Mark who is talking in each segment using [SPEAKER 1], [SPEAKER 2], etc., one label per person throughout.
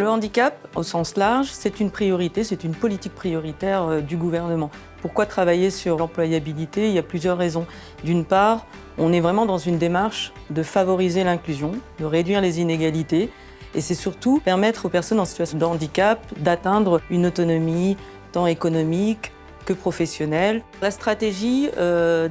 [SPEAKER 1] Le handicap, au sens large, c'est une priorité, c'est une politique prioritaire du gouvernement. Pourquoi travailler sur l'employabilité? Il y a plusieurs raisons. D'une part, on est vraiment dans une démarche de favoriser l'inclusion, de réduire les inégalités, et c'est surtout permettre aux personnes en situation de handicap d'atteindre une autonomie tant économique que professionnelle. La stratégie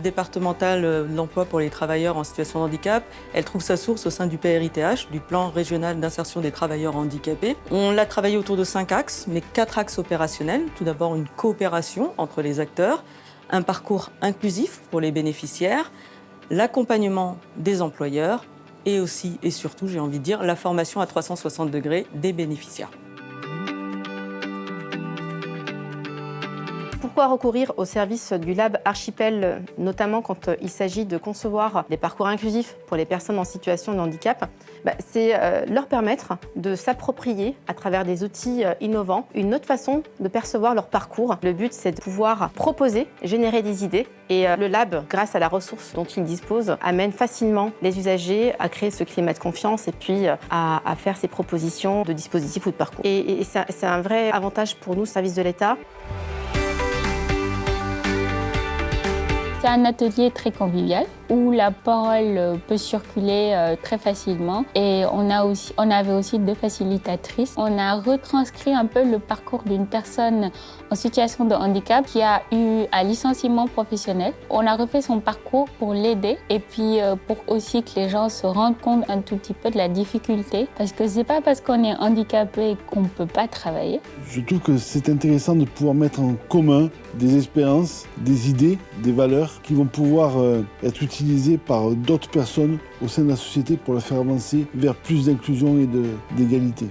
[SPEAKER 1] départementale de l'emploi pour les travailleurs en situation de handicap, elle trouve sa source au sein du PRITH, du plan régional d'insertion des travailleurs handicapés. On l'a travaillé autour de 5 axes, mais 4 axes opérationnels. Tout d'abord, une coopération entre les acteurs, un parcours inclusif pour les bénéficiaires, l'accompagnement des employeurs et aussi et surtout, j'ai envie de dire, la formation à 360 degrés des bénéficiaires.
[SPEAKER 2] Pourquoi recourir au service du Lab Archipel, notamment quand il s'agit de concevoir des parcours inclusifs pour les personnes en situation de handicap? C'est leur permettre de s'approprier, à travers des outils innovants, une autre façon de percevoir leur parcours. Le but, c'est de pouvoir proposer, générer des idées. Et le Lab, grâce à la ressource dont il dispose, amène facilement les usagers à créer ce climat de confiance et puis à faire ces propositions de dispositifs ou de parcours. Et c'est un vrai avantage pour nous, service de l'État.
[SPEAKER 3] C'est un atelier très convivial où la parole peut circuler très facilement et on avait aussi 2 facilitatrices. On a retranscrit un peu le parcours d'une personne en situation de handicap qui a eu un licenciement professionnel. On a refait son parcours pour l'aider et puis pour aussi que les gens se rendent compte un tout petit peu de la difficulté parce que c'est pas parce qu'on est handicapé qu'on peut pas travailler.
[SPEAKER 4] Je trouve que c'est intéressant de pouvoir mettre en commun des expériences, des idées, des valeurs qui vont pouvoir être utilisées par d'autres personnes au sein de la société pour la faire avancer vers plus d'inclusion et d'égalité.